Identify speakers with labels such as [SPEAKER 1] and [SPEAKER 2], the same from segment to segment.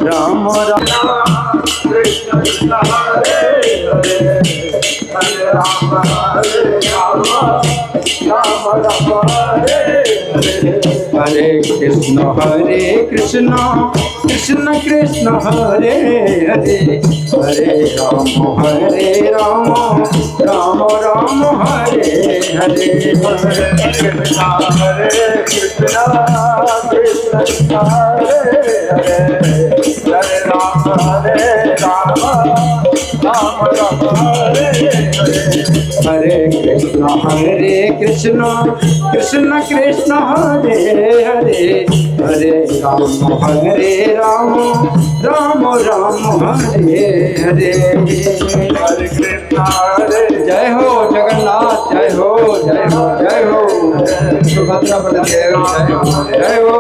[SPEAKER 1] राम राम
[SPEAKER 2] कृष्ण कृष्ण हरे हरे हरे राम राम राम हरे हरे
[SPEAKER 1] हरे कृष्ण कृष्ण कृष्ण हरे हरे हरे राम राम राम हरे हरे
[SPEAKER 2] हरे कृष्ण कृष्ण कृष्ण हरे हरे हरे राम राम राम हरे हरे
[SPEAKER 1] हरे कृष्ण कृष्ण कृष्ण हरे हरे हरे राम राम राम हरे हरे
[SPEAKER 2] हरे कृष्ण हरे
[SPEAKER 1] जय हो जगन्नाथ जय हो जय हो जय हो सुभद्रा बलदेव जय हो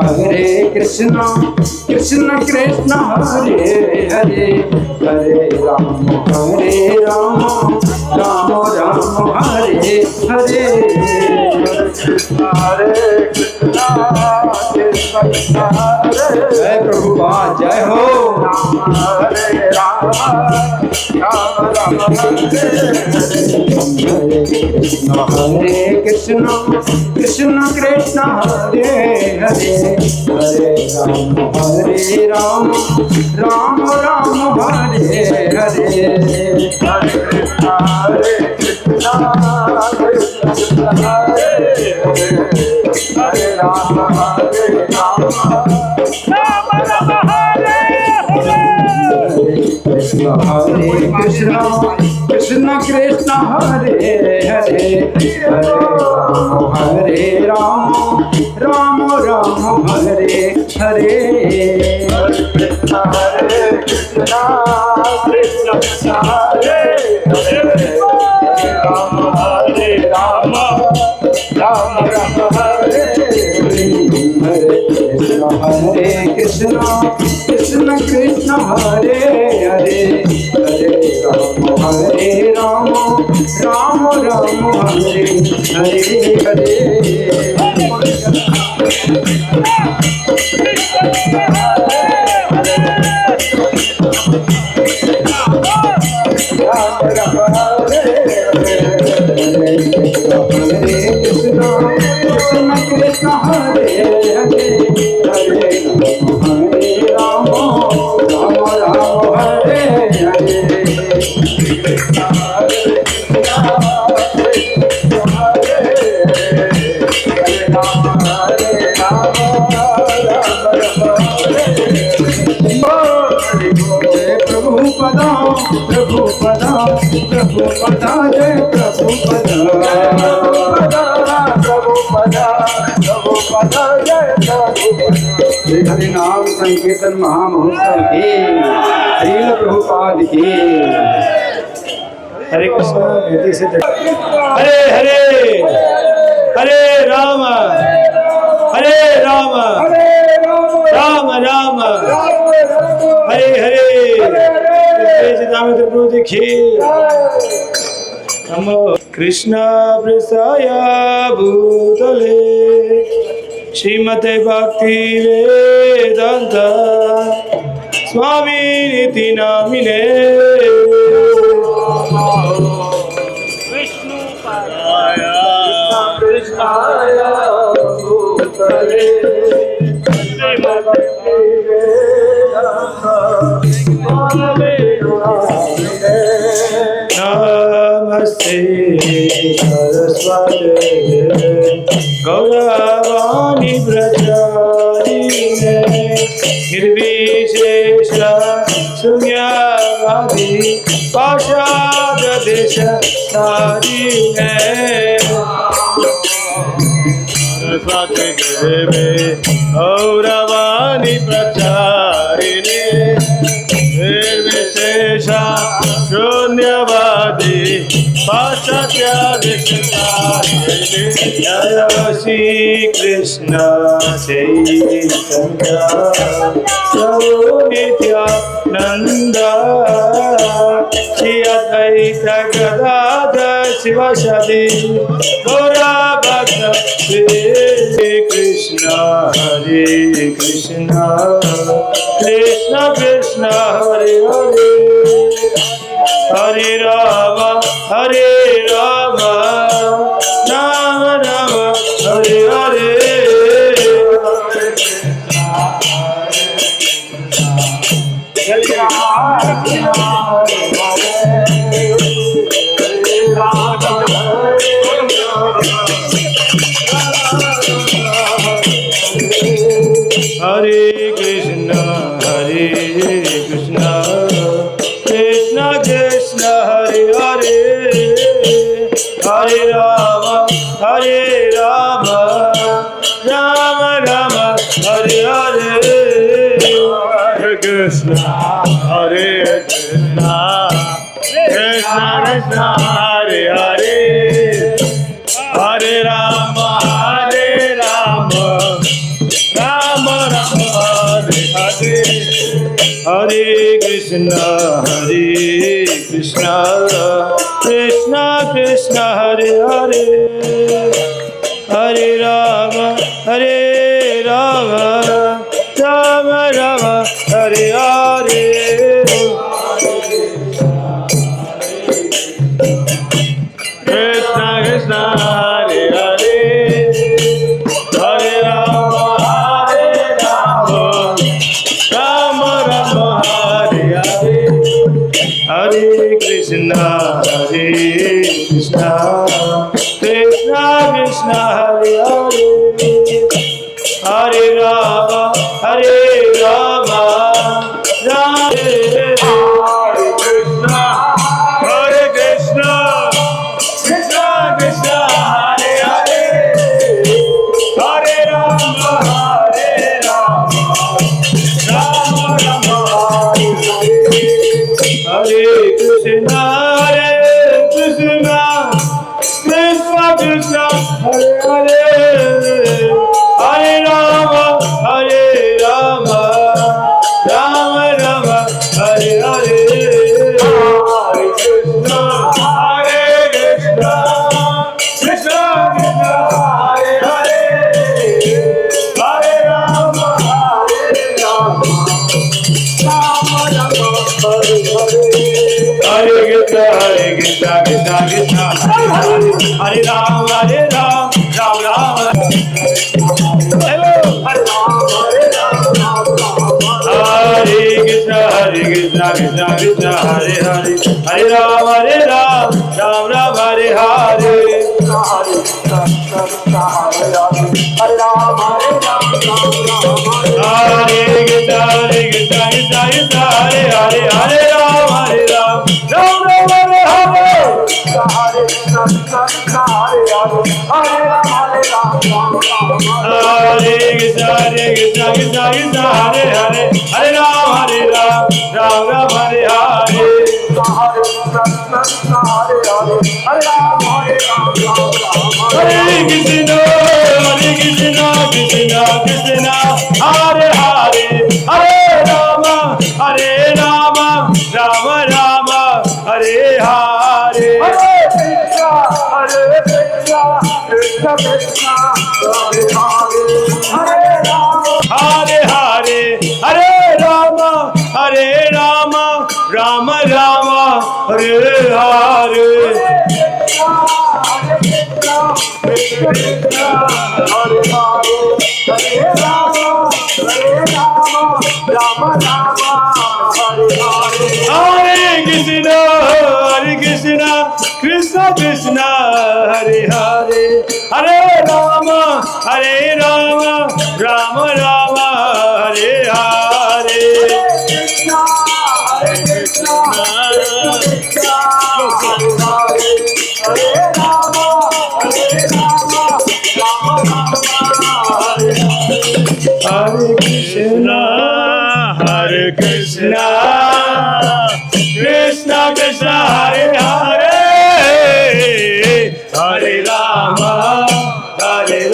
[SPEAKER 1] हरे कृष्ण कृष्ण कृष्ण हरे हरे हरे राम राम राम हरे हरे
[SPEAKER 2] हरे कृष्ण कृष्ण कृष्ण हरे
[SPEAKER 1] जय प्रभुपाद जय हो
[SPEAKER 2] हरे राम राम राम हरे
[SPEAKER 1] हरे कृष्ण कृष्ण कृष्ण हरे हरे हरे राम राम राम हरे हरे
[SPEAKER 2] हरे कृष्ण कृष्ण कृष्ण हरे हरे हरे राम राम राम हरे
[SPEAKER 1] कृष्ण कृष्ण कृष्ण हरे हरे हरे राम राम हरे हरे
[SPEAKER 2] कृष्ण कृष्ण कृष्ण हरे हरे राम राम राम हरे
[SPEAKER 1] हरे कृष्ण कृष्ण कृष्ण हरे हरे हरे राम राम हरे हरे कृष्ण कृष्ण हरे हरे हरे राम हरे हरे जय प्रभु पदा जय प्रभु श्री हरि नाम संकीर्तन महामहोत्सव की श्रील प्रभुपाद की हरे कृष्ण बेटी से
[SPEAKER 3] हरे हरे हरे राम राम राम हरे हरे दामोदर प्रभु देखिए नमो कृष्ण प्रसाय भूतले श्रीमते भक्ति वेदांत स्वामी नीति नामिने
[SPEAKER 2] विष्णु कृष्णाय भूतले श्रीमते
[SPEAKER 3] नमस्ते सरस्वती गौरवाणी प्रचारिणे निर्विशेष शून्यवादी पाषाण देश तारिणे सरस्वती देवे गौरवाणी प्रचारिणे निर्विशेष शून्यवादी पाश्चात्य जय श्री कृष्ण चैतन्य प्रभु नित्यानंद श्री अद्वैत गदाधर शिव सदी गौरा भक्त Krishna Krishna Krishna Hare Hare Hare Rama Hare Rama Rama Rama Hare Hare Hare Krishna Krishna Krishna Hare Hare Hare Rama Hare Rama Rama Rama Hare Hare Hare Krishna Krishna Krishna Hare Hare Hare Rama Hare Rama Rama Rama Hare Hare Hare Krishna Krishna Krishna Hare Hare Hare Rama Hare Rama Rama Rama Hare Hare Krishna Krishna Hare Hare Hare Rama Hare Rama Rama Rama Hare Hare Hare Krishna Krishna Krishna Hare Hare Hare Rama Hare Rama Rama Hare Krishna Krishna Krishna Hare Hare Hare Rama Hare Rama Rama Rama Hare Hare Hare Krishna Krishna Krishna Hare Hare Hare Rama Hare Rama Rama Rama Hare Hare Hare Krishna Krishna Krishna Hare Hare Hare Rama Hare Rama Rama Rama Hare Hare Hare Krishna Krishna Krishna Hare Hare Hare Rama Ram Ram Hello Hare Rama Hare Krishna Krishna Krishna Hare Hare Hare Rama Ram Ram Hare Hare Hare Krishna Krishna Hare Hare Hare Rama Ram Ram Hare Hare Hare Krishna Hare Hare Hare Ram Ram Hare Hare Hare Krishna Krishna Krishna Hare Hare Hare Rama Rama Rama Hare Hare Hare Hare Hare Rama Rama Rama Hare Hare Hare Krishna Krishna Krishna Hare Hare Hare Rama Rama Rama Hare Hare Hare Krishna Krishna Krishna Hare Hare Hare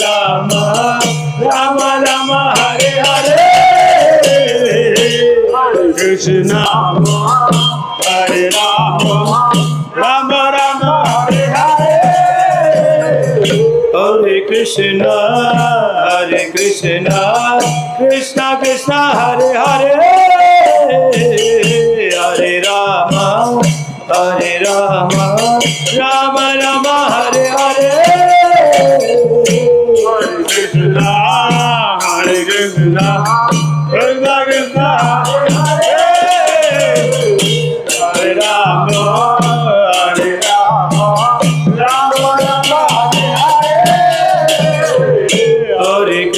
[SPEAKER 3] Rama Rama Rama Hare Hare Hare Krishna Hare Rama Rama Rama Hare Hare Hare Krishna Hare Krishna Krishna Krishna Hare Hare Hare Rama Hare Rama Rama Rama Hare Hare Krishna Hare Krishna Krishna Krishna Hare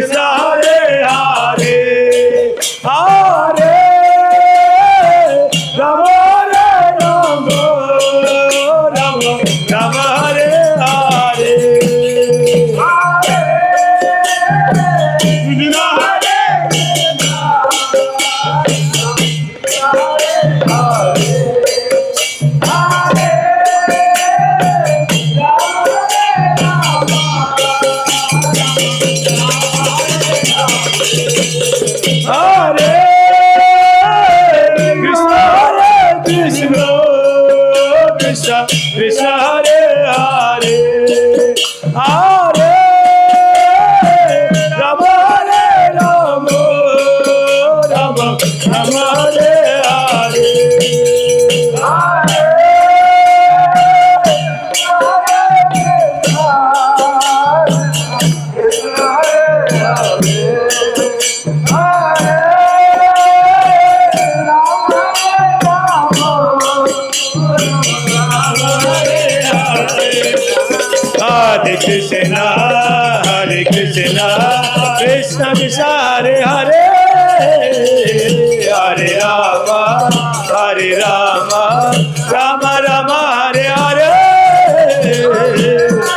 [SPEAKER 3] Hare Rama Hare Rama Rama Rama Hare Krishna Rama Hare Rama Rama Rama Hare Hare Krishna Krishna Hare Hare Hare Rama Hare Rama Rama Rama Hare Hare Krishna Hare Krishna Krishna Krishna Krishna Hare Hare Hare Rama Hare Rama Rama Rama Hare Hare Hare Krishna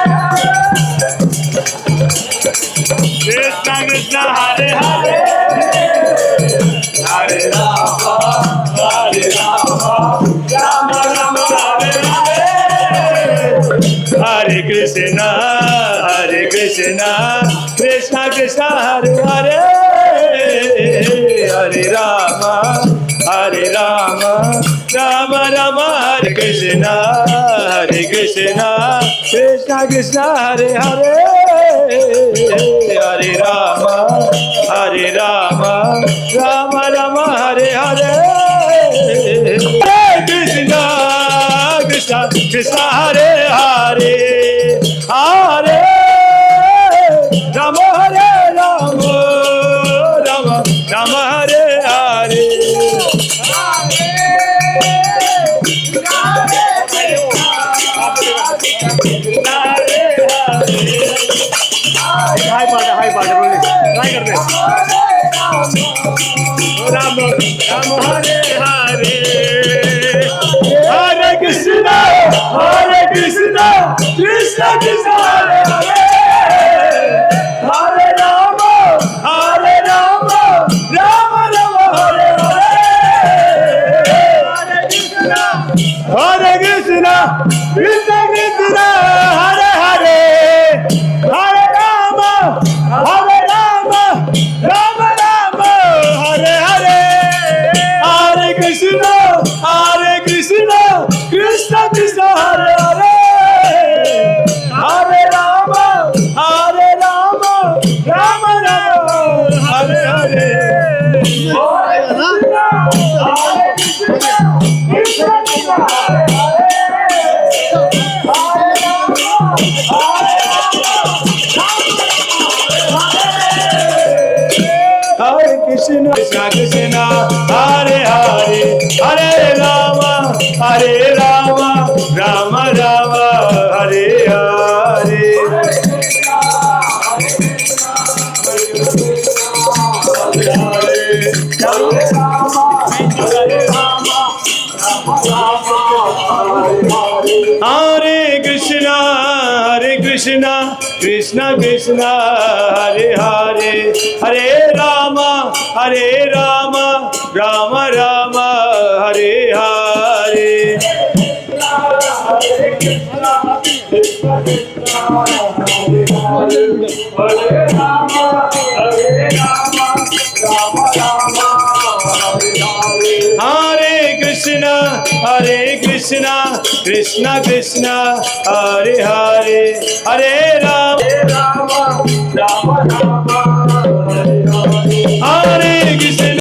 [SPEAKER 3] Krishna Krishna Hare Hare Hare Rama Rama Rama Hare Hare Krishna Krishna Hare Hare Hare Rama Rama Rama Hare Hare Hare Krishna Krishna Krishna Hare Hare Hare Rama Rama Rama Hare Krishna Krishna Krishna Hare Hare Hare Rama Rama Rama Hare Hare Hare Krishna Krishna Krishna Hare Hare Hare Rama Hare Rama Rama Rama Hare Hare हाय पाठ बोले try करते Ram Ram Hare Hare Hare Krishna Krishna Krishna Hare Hare Hare Ram Ram Ram Hare Hare Hare Krishna Krishna Krishna Hare Hare Hare Ram Ram Ram Hare Hare Hare Krishna Krishna Krishna Hare Hare Hare Ram Ram Hare Hare Hare Krishna Krishna Krishna Hare Hare Hare Rama Rama Rama Hare Hare Hare Hare Krishna, Krishna Krishna, Hare Hare, Hare Rama, Rama Rama, Hare Hare. Hare Krishna, Krishna Krishna, Hare Hare, Hare Rama,
[SPEAKER 2] Rama Rama